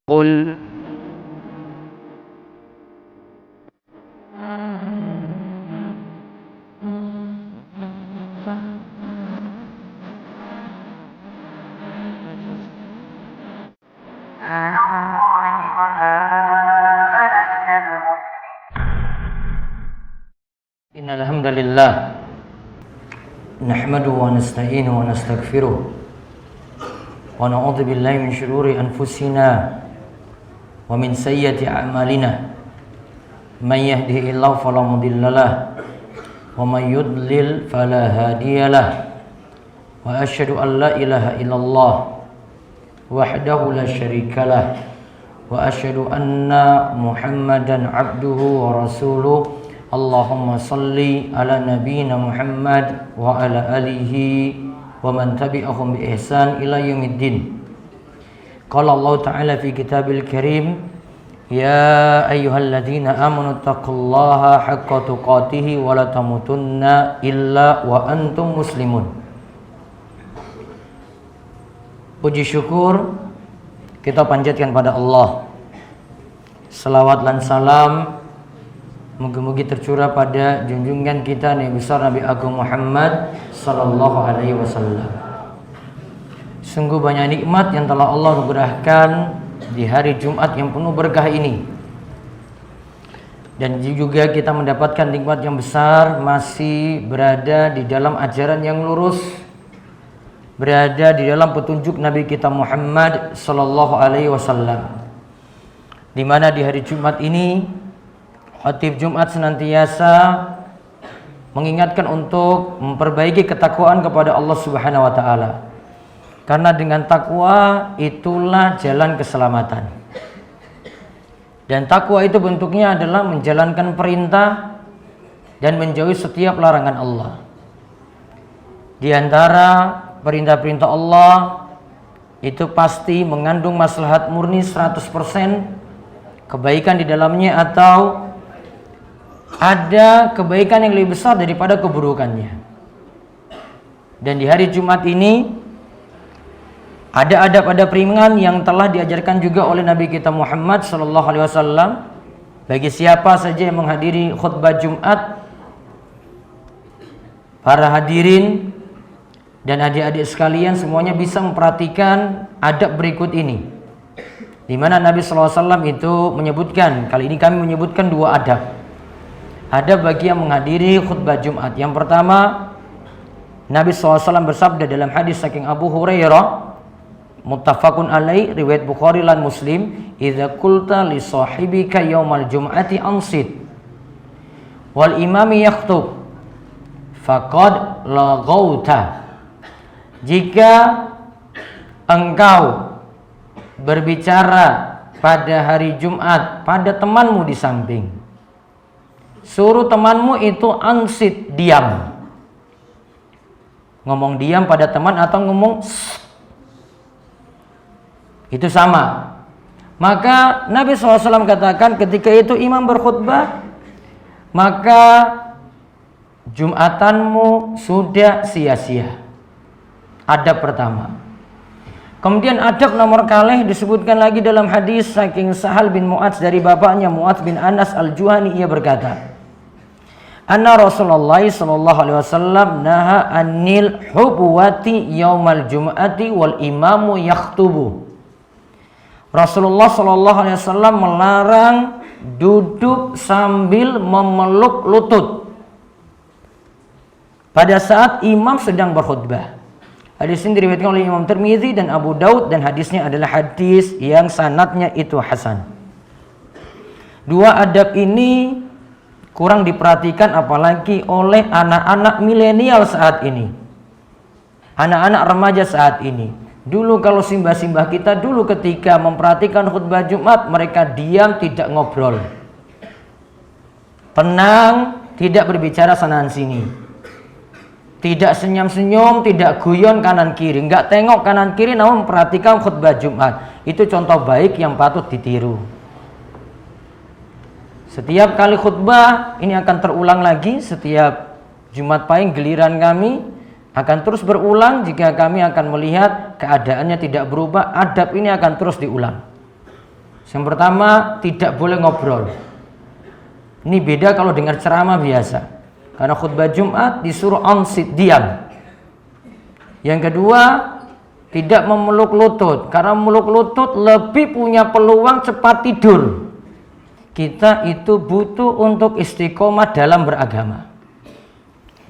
قل Innal hamdalillah nahmaduhu wa nasta'inuhu wa nastaghfiruh wa na'udzu billahi min shururi anfusina wa min sayyiati a'malina may yahdihillahu fala mudhillalah wa may yudlil fala hadiyalah wa asyhadu an la ilaha illallah wahdahu la syarikalah wa asyhadu anna Muhammadan abduhu wa rasuluh. Allahumma salli ala nabiyyina Muhammad wa ala alihi wa man tabi'ahum bi ihsan ila yaumiddin. Qala Allah Ta'ala fi kitabil karim, ya ayyuhalladzina amanu taqullaha haqqa tuqatih wa la tamutunna illa wa antum muslimun. Puji syukur kita panjatkan pada Allah. Selawat dan salam moga-moga tercurah pada junjungan kita Nabi besar Nabi Agung Muhammad sallallahu alaihi wasallam. Sungguh banyak nikmat yang telah Allah anugerahkan di hari Jumat yang penuh berkah ini. Dan juga kita mendapatkan nikmat yang besar masih berada di dalam ajaran yang lurus, berada di dalam petunjuk Nabi kita Muhammad sallallahu alaihi wasallam. Di mana di hari Jumat ini Khatib Jumat senantiasa mengingatkan untuk memperbaiki ketakwaan kepada Allah Subhanahu wa taala. Karena dengan takwa itulah jalan keselamatan. Dan takwa itu bentuknya adalah menjalankan perintah dan menjauhi setiap larangan Allah. Di antara perintah-perintah Allah itu pasti mengandung maslahat murni 100%, kebaikan di dalamnya atau ada kebaikan yang lebih besar daripada keburukannya. Dan di hari Jumat ini ada adab-adab ringan yang telah diajarkan juga oleh Nabi kita Muhammad sallallahu alaihi wasallam bagi siapa saja yang menghadiri khutbah Jumat. Para hadirin dan adik-adik sekalian semuanya bisa memperhatikan adab berikut ini, di mana Nabi sallallahu alaihi wasallam itu menyebutkan, kali ini kami menyebutkan dua adab. Ada bagi yang menghadiri khutbah Jumat. Yang pertama, Nabi SAW bersabda dalam hadis saking Abu Hurairah, muttafaqun alaih, riwayat Bukhari dan Muslim, idza qulta li sahibika yaumal jum'ati ansit wal imami yakhutub faqad laghauta. Jika engkau berbicara pada hari Jumat pada temanmu di samping, suruh temanmu itu ansit, diam. Ngomong diam pada teman atau ngomong itu sama. Maka Nabi SAW katakan ketika itu imam berkhutbah, maka Jumatanmu sudah sia-sia. Adab pertama. Kemudian adab nomor kalih disebutkan lagi dalam hadis saking Sahal bin Mu'adz dari bapaknya Mu'adz bin Anas al-Juhani, ia berkata, anna Rasulullah sallallahu alaihi wasallam naha anil hubwati yaumal jum'ati wal imamu yakhtubu. Rasulullah sallallahu alaihi wasallam melarang duduk sambil memeluk lutut pada saat imam sedang berkhutbah. Hadis ini diriwayatkan oleh Imam Tirmidzi dan Abu Daud dan hadisnya adalah hadis yang sanadnya itu hasan. Dua adab ini kurang diperhatikan apalagi oleh anak-anak milenial saat ini, anak-anak remaja saat ini. Dulu kalau simbah-simbah kita dulu ketika memperhatikan khutbah Jumat, mereka diam, tidak ngobrol, tenang, tidak berbicara sana sini, tidak senyum-senyum, tidak guyon kanan kiri, enggak tengok kanan kiri, namun memperhatikan khutbah Jumat. Itu contoh baik yang patut ditiru. Setiap kali khutbah ini akan terulang lagi. Setiap Jumat Pahing giliran kami akan terus berulang. Jika kami akan melihat keadaannya tidak berubah, adab ini akan terus diulang. Yang pertama, tidak boleh ngobrol. Ini beda kalau dengar ceramah biasa. Karena khutbah Jumat disuruh ansit, diam. Yang kedua, tidak memeluk lutut. Karena memeluk lutut lebih punya peluang cepat tidur. Kita itu butuh untuk istiqomah dalam beragama.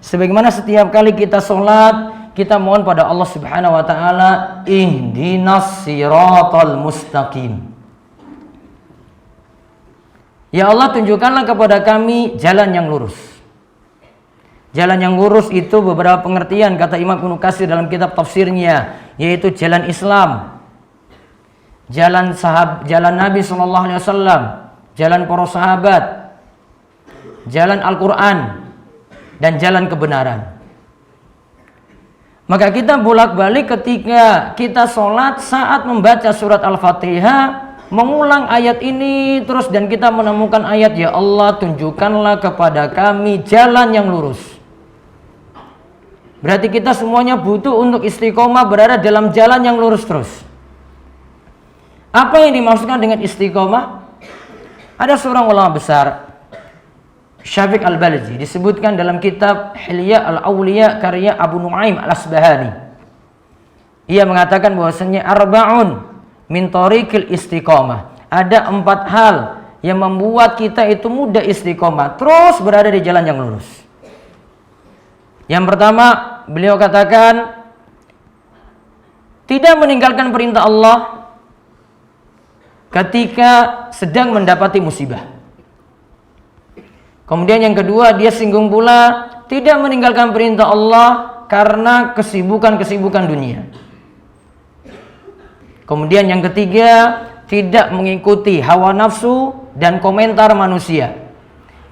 Sebagaimana setiap kali kita sholat, kita mohon pada Allah Subhanahu wa taala, ihdinas siratal mustaqim. Ya Allah, tunjukkanlah kepada kami jalan yang lurus. Jalan yang lurus itu beberapa pengertian kata Imam Ibnu Katsir dalam kitab tafsirnya, yaitu jalan Islam, jalan Nabi SAW, jalan para sahabat, jalan Al-Quran, dan jalan kebenaran. Maka kita bolak-balik ketika kita sholat, saat membaca surat Al-Fatihah, mengulang ayat ini terus, dan kita menemukan ayat, ya Allah, tunjukkanlah kepada kami jalan yang lurus. Berarti kita semuanya butuh untuk istiqomah berada dalam jalan yang lurus terus. Apa yang dimaksudkan dengan istiqomah? Ada seorang ulama besar, Syafiq Al-Balji, disebutkan dalam kitab Hilya Al-Awliya karya Abu Nu'aim Al-Asbahani. Ia mengatakan bahwasanya arba'un min tariqil istiqomah. Ada 4 hal yang membuat kita itu mudah istiqomah, terus berada di jalan yang lurus. Yang pertama, beliau katakan tidak meninggalkan perintah Allah ketika sedang mendapati musibah. Kemudian yang kedua, dia singgung pula tidak meninggalkan perintah Allah karena kesibukan-kesibukan dunia. Kemudian yang ketiga, tidak mengikuti hawa nafsu dan komentar manusia.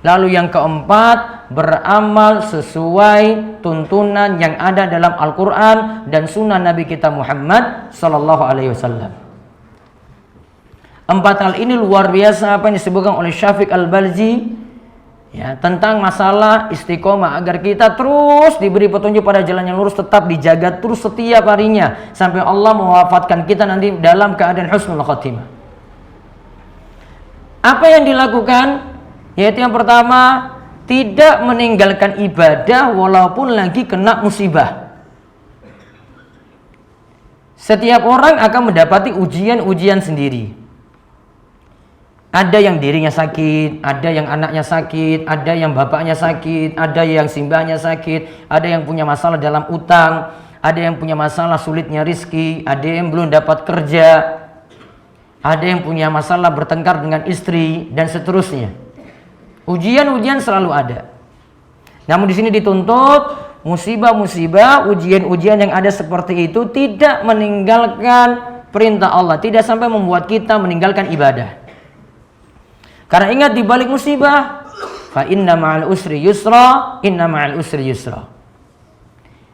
Lalu yang keempat, beramal sesuai tuntunan yang ada dalam Al-Quran dan sunnah Nabi kita Muhammad Sallallahu Alaihi Wasallam. 4 hal ini luar biasa apa yang disebutkan oleh Syafiq Al-Balji, ya, tentang masalah istiqomah, agar kita terus diberi petunjuk pada jalan yang lurus, tetap dijaga terus setiap harinya sampai Allah mewafatkan kita nanti dalam keadaan husnul khatimah. Apa yang dilakukan? Yaitu yang pertama, tidak meninggalkan ibadah walaupun lagi kena musibah. Setiap orang akan mendapati ujian-ujian sendiri. Ada yang dirinya sakit, ada yang anaknya sakit, ada yang bapaknya sakit, ada yang simbahnya sakit, ada yang punya masalah dalam utang, ada yang punya masalah sulitnya rizki, ada yang belum dapat kerja, ada yang punya masalah bertengkar dengan istri, dan seterusnya. Ujian-ujian selalu ada. Namun di sini dituntut musibah-musibah, ujian-ujian yang ada seperti itu tidak meninggalkan perintah Allah, tidak sampai membuat kita meninggalkan ibadah. Karena ingat, di balik musibah, fa inna ma'al usri yusra, inna ma'al usri yusra.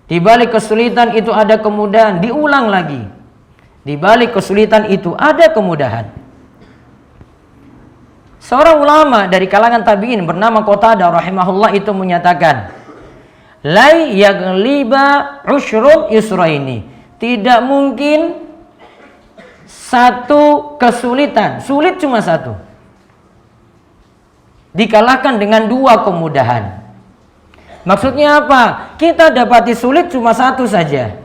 Di balik kesulitan itu ada kemudahan, diulang lagi. Di balik kesulitan itu ada kemudahan. Seorang ulama dari kalangan tabi'in bernama Qatadah rahimahullah itu menyatakan, la yaghliba ushrun yusraini. Tidak mungkin satu kesulitan, sulit cuma satu, dikalahkan dengan 2 kemudahan. Maksudnya apa? Kita dapati sulit cuma satu saja.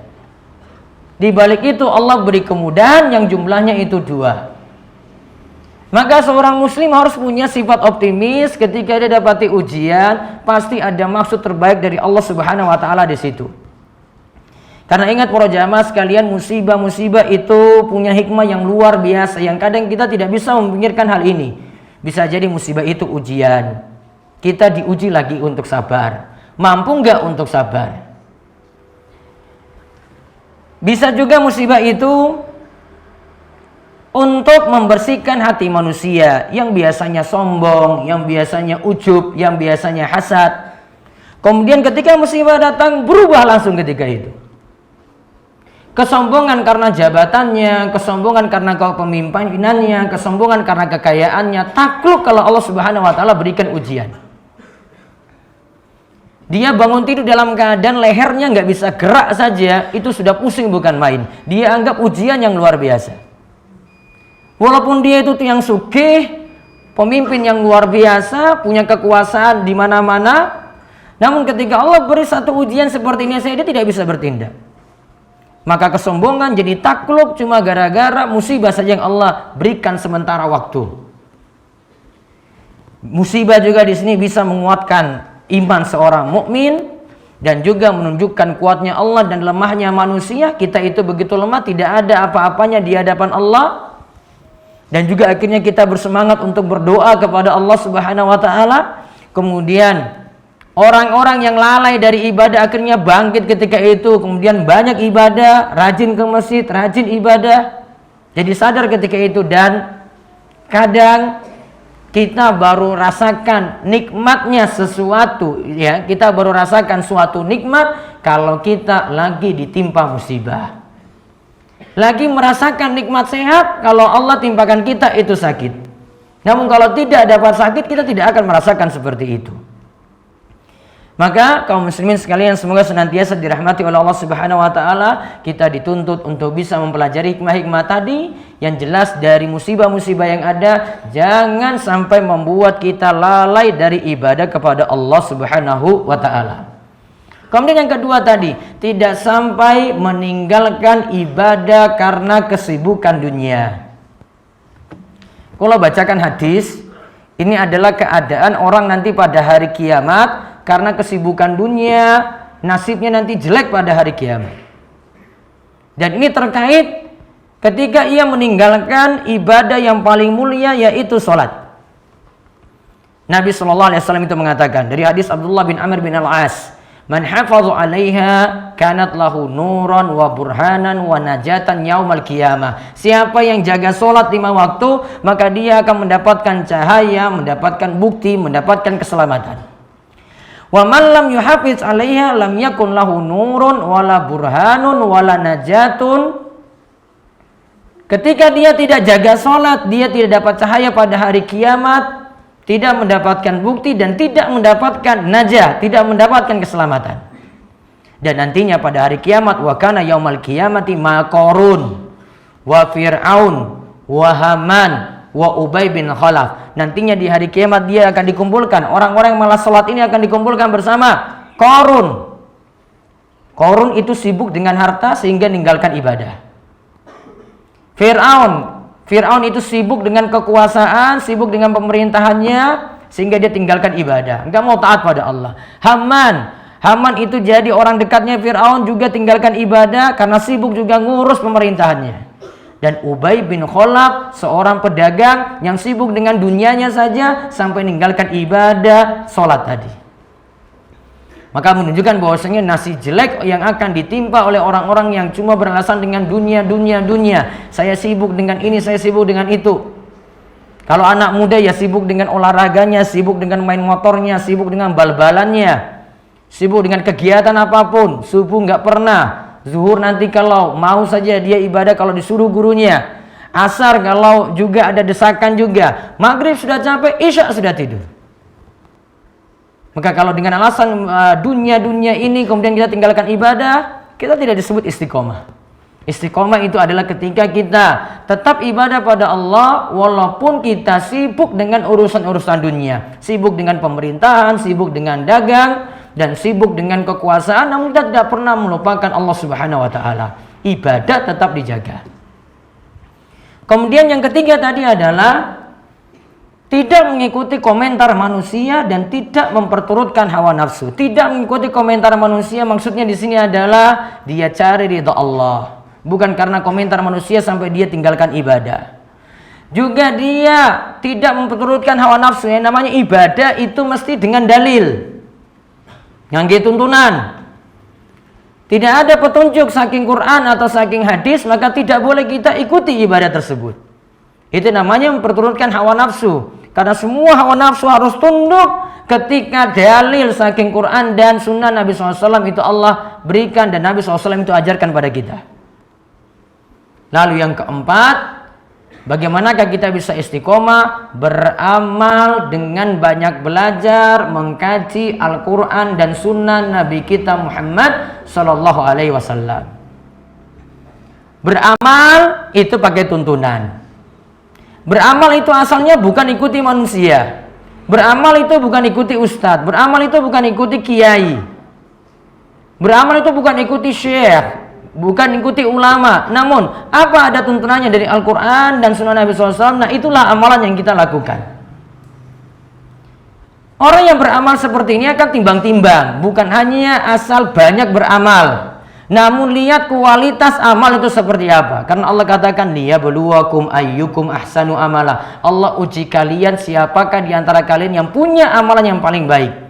Di balik itu Allah beri kemudahan yang jumlahnya itu 2. Maka seorang muslim harus punya sifat optimis ketika dia dapati ujian, pasti ada maksud terbaik dari Allah Subhanahu wa taala di situ. Karena ingat para jamaah sekalian, musibah-musibah itu punya hikmah yang luar biasa yang kadang kita tidak bisa memikirkan hal ini. Bisa jadi musibah itu ujian. Kita diuji lagi untuk sabar. Mampu enggak untuk sabar? Bisa juga musibah itu untuk membersihkan hati manusia yang biasanya sombong, yang biasanya ujub, yang biasanya hasad. Kemudian ketika musibah datang, berubah langsung ketika itu. Kesombongan karena jabatannya, kesombongan karena kepemimpinannya, kesombongan karena kekayaannya, takluk kalau Allah Subhanahu wa taala berikan ujian. Dia bangun tidur dalam keadaan lehernya nggak bisa gerak saja, itu sudah pusing bukan main. Dia anggap ujian yang luar biasa. Walaupun dia itu yang sugih, pemimpin yang luar biasa, punya kekuasaan di mana-mana, namun ketika Allah beri satu ujian seperti ini saja dia tidak bisa bertindak. Maka kesombongan jadi takluk cuma gara-gara musibah saja yang Allah berikan sementara waktu. Musibah juga di sini bisa menguatkan iman seorang mukmin dan juga menunjukkan kuatnya Allah dan lemahnya manusia. Kita itu begitu lemah, tidak ada apa-apanya di hadapan Allah. Dan juga akhirnya kita bersemangat untuk berdoa kepada Allah Subhanahu wa taala. Kemudian orang-orang yang lalai dari ibadah akhirnya bangkit ketika itu. Kemudian banyak ibadah, rajin ke masjid, rajin ibadah. Jadi sadar ketika itu. Dan kadang kita baru rasakan nikmatnya sesuatu, ya. Kita baru rasakan suatu nikmat kalau kita lagi ditimpa musibah. Lagi merasakan nikmat sehat kalau Allah timpakan kita itu sakit. Namun kalau tidak dapat sakit, kita tidak akan merasakan seperti itu. Maka kaum muslimin sekalian, semoga senantiasa dirahmati oleh Allah Subhanahu wa taala. Kita dituntut untuk bisa mempelajari hikmah-hikmah tadi yang jelas dari musibah-musibah yang ada, jangan sampai membuat kita lalai dari ibadah kepada Allah Subhanahu wa taala. Kemudian yang kedua tadi, tidak sampai meninggalkan ibadah karena kesibukan dunia. Kalau bacakan hadis, ini adalah keadaan orang nanti pada hari kiamat karena kesibukan dunia, nasibnya nanti jelek pada hari kiamat. Dan ini terkait ketika ia meninggalkan ibadah yang paling mulia, yaitu sholat. Nabi SAW itu mengatakan dari hadis Abdullah bin Amr bin Al-As, man hafadhu 'alaiha kanat lahu nuran wa burhanan wa najatan yaumal qiyamah. Siapa yang jaga salat 5 waktu, maka dia akan mendapatkan cahaya, mendapatkan bukti, mendapatkan keselamatan. Wa man lam yuhafiz 'alaiha lam yakun lahu nurun wala burhanun wala najatun. Ketika dia tidak jaga salat, dia tidak dapat cahaya pada hari kiamat, tidak mendapatkan bukti dan tidak mendapatkan najah, tidak mendapatkan keselamatan. Dan nantinya pada hari kiamat, wa kana yaumal qiyamati ma Qarun wa Fir'aun wa Haman wa Ubay bin Khalaf. Nantinya di hari kiamat dia akan dikumpulkan, orang-orang yang malas salat ini akan dikumpulkan bersama Qarun. Qarun itu sibuk dengan harta sehingga meninggalkan ibadah. Fir'aun itu sibuk dengan kekuasaan, sibuk dengan pemerintahannya, sehingga dia tinggalkan ibadah, enggak mau taat pada Allah. Haman itu jadi orang dekatnya Fir'aun, juga tinggalkan ibadah karena sibuk juga ngurus pemerintahannya. Dan Ubay bin Khalaf, seorang pedagang yang sibuk dengan dunianya saja sampai meninggalkan ibadah sholat tadi. Maka menunjukkan bahwasanya nasib jelek yang akan ditimpa oleh orang-orang yang cuma beralasan dengan dunia. Saya sibuk dengan ini, saya sibuk dengan itu. Kalau anak muda ya sibuk dengan olahraganya, sibuk dengan main motornya, sibuk dengan bal-balannya, sibuk dengan kegiatan apapun. Subuh nggak pernah, zuhur nanti kalau mau saja dia ibadah kalau disuruh gurunya, asar kalau juga ada desakan juga, maghrib sudah capek, isya sudah tidur. Maka kalau dengan alasan dunia ini kemudian kita tinggalkan ibadah, kita tidak disebut istiqomah. Istiqomah itu adalah ketika kita tetap ibadah pada Allah walaupun kita sibuk dengan urusan-urusan dunia, sibuk dengan pemerintahan, sibuk dengan dagang, dan sibuk dengan kekuasaan, namun kita tidak pernah melupakan Allah Subhanahu wa taala. Ibadah tetap dijaga. Kemudian yang ketiga tadi adalah tidak mengikuti komentar manusia dan tidak memperturutkan hawa nafsu. Tidak mengikuti komentar manusia maksudnya di sini adalah dia cari ridha Allah, bukan karena komentar manusia sampai dia tinggalkan ibadah. Juga dia tidak memperturutkan hawa nafsu. Yang namanya ibadah itu mesti dengan dalil, ngangge tuntunan. Tidak ada petunjuk saking Quran atau saking hadis, maka tidak boleh kita ikuti ibadah tersebut. Itu namanya memperturutkan hawa nafsu. Karena semua hawa nafsu harus tunduk ketika dalil saking Quran dan sunnah Nabi SAW itu Allah berikan dan Nabi SAW itu ajarkan pada kita. Lalu yang keempat, bagaimanakah kita bisa istiqomah? Beramal dengan banyak belajar, mengkaji Al-Quran dan sunnah Nabi kita Muhammad SAW. Beramal itu pakai tuntunan. Beramal itu asalnya bukan ikuti manusia. Beramal itu bukan ikuti ustadz. Beramal itu bukan ikuti kiai. Beramal itu bukan ikuti syekh, bukan ikuti ulama. Namun apa ada tuntunannya dari Al-Quran dan Sunnah Nabi SAW? Nah, itulah amalan yang kita lakukan. Orang yang beramal seperti ini akan timbang-timbang. Bukan hanya asal banyak beramal, namun lihat kualitas amal itu seperti apa. Karena Allah katakan liyabluwakum ayyukum ahsanu amala. Allah uji kalian siapakah di antara kalian yang punya amalan yang paling baik.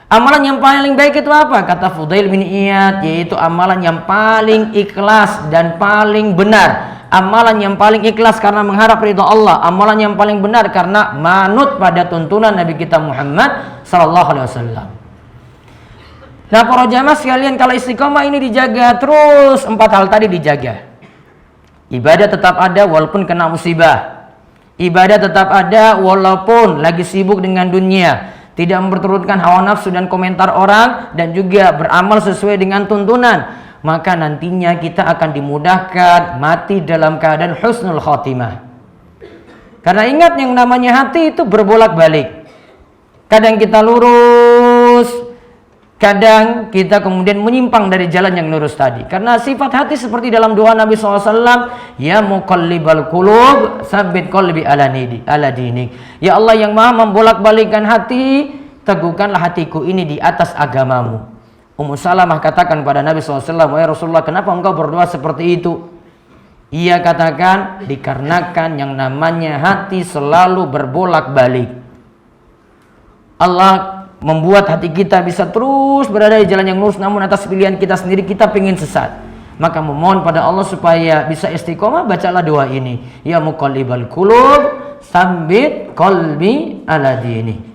Amalan yang paling baik itu apa? Kata Fudail bin Iyad, yaitu amalan yang paling ikhlas dan paling benar. Amalan yang paling ikhlas karena mengharap ridha Allah. Amalan yang paling benar karena manut pada tuntunan Nabi kita Muhammad sallallahu alaihi wasallam. Nah, para jamaah sekalian, kalau istiqomah ini dijaga terus, 4 hal tadi dijaga. Ibadah tetap ada walaupun kena musibah. Ibadah tetap ada walaupun lagi sibuk dengan dunia. Tidak memperturutkan hawa nafsu dan komentar orang, dan juga beramal sesuai dengan tuntunan. Maka nantinya kita akan dimudahkan mati dalam keadaan husnul khotimah. Karena ingat, yang namanya hati itu berbolak-balik. Kadang kita lurus, kadang kita kemudian menyimpang dari jalan yang lurus tadi. Karena sifat hati seperti dalam doa Nabi SAW, ya muqallibal qulub tsabbit qalbi ala dinik. Ya Allah yang maha membolak-balikkan hati, teguhkanlah hatiku ini di atas agamamu. Ummu Salamah katakan kepada Nabi SAW, wahai Rasulullah, kenapa engkau berdoa seperti itu? Ia katakan, dikarenakan yang namanya hati selalu berbolak-balik. Allah membuat hati kita bisa terus berada di jalan yang lurus, namun atas pilihan kita sendiri kita pengen sesat. Maka memohon pada Allah supaya bisa istiqomah, bacalah doa ini. Ya muqallibal qulub tsabbit qalbi ala dinik.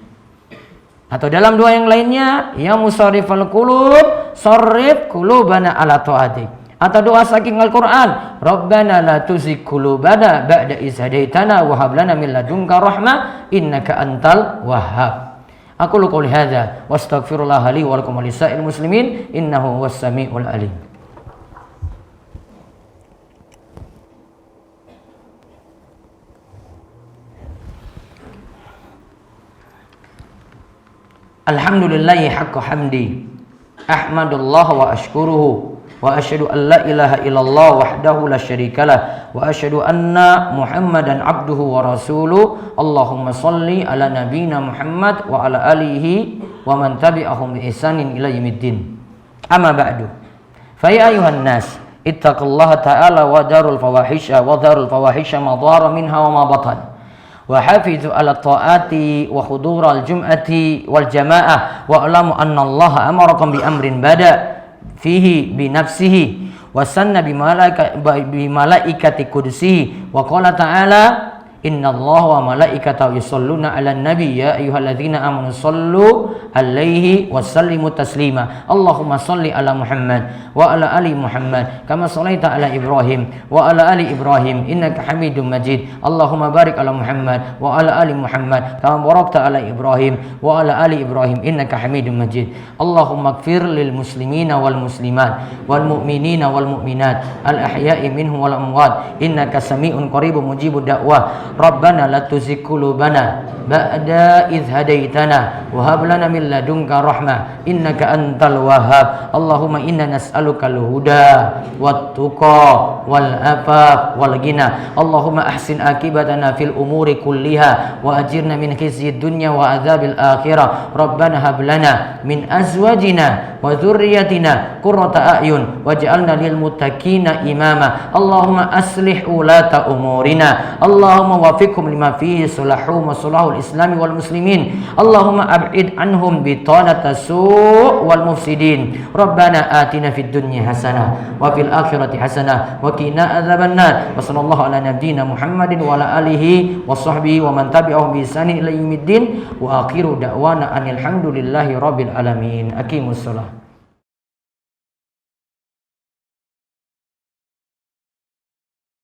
Atau dalam doa yang lainnya, ya musarrifal qulub sarrif qulubana ala ta'atik. Atau doa saking Al-Quran, Rabbana la tuzigh qulubana ba'da idh hadaitana wa hab lana min ladunka rahmah innaka antal wahhab. Aku qouli hadza wa astaghfirullah li wa lakum wa lisa'il muslimin innahu huwas samiul alim. Alhamdulillahi haqqa hamdi, ahmadullah wa ashkuruhu, wa asyhadu an la ilaha illallah wahdahu la syarikalah, wa asyhadu anna Muhammadan abduhu wa rasuluh. Allahumma salli ala nabiyyina Muhammad wa ala alihi wa man tabi'ahum bi ihsanin ila yaumiddin. Amma ba'du. Fa ya ayuhan nas, ittaqullaha ta'ala wa darul fawahisha ma dhara minha wa ma batan. Wa hafizu ala ta'ati wa hudural jum'ati wal jama'ah wa alamu anna Allah amarakum bi amrin bada fihi bi nafsihi wa sanna bi malaikati qudsihi wa qala ta'ala inna Allah wa malaikatahu yusholluna 'alan nabi ya ayyuhalladzina amanu shollu 'alaihi wa sallimu taslima. Allahumma sholli ala Muhammad wa ala ali Muhammad kama shallaita ala Ibrahim wa ala ali Ibrahim innaka Hamidum Majid. Allahumma barik ala Muhammad wa ala ali Muhammad kama barakta ala Ibrahim wa ala ali Ibrahim innaka Hamidum Majid. Allahumma ighfir lil muslimina wal muslimat wal mu'minina wal mu'minat al ahya'i minhum wal amwat innaka sami'un qaribun mujibud da'wah. Rabbana la tuzigh qulubana ba'da idh hadaitana wa hab lana min ladunka rahmah innaka antal wahhab. Allahumma inna nas'aluka al-huda wat tuqa wal afaf wal ghina. Allahumma ahsin akibatana fil umuri kulliha wa ajirna min khizyid dunya wa adzabil akhirah. Rabbana hab lana min azwajina wa dhurriyyatina qurrata a'yun waj'alna lil muttaqina imama. Allahumma aslih ulata umurina. Allahumma wafiqhum lima fihi salahum wa salahul islami wal muslimin. Allahumma ab'id anhum bitanata su' wal mufsidin. Rabbana atina fid dunya hasanah wa fil akhirati hasanah wa qina adzabannar. Wa sallallahu ala nabiyyina Muhammadin wa ala alihi wa sahbihi wa man tabi'ahum bi ihsanin ila yaumiddin. Wa akhiru da'wana anil hamdulillahi rabbil alamin. Aqimus shalah.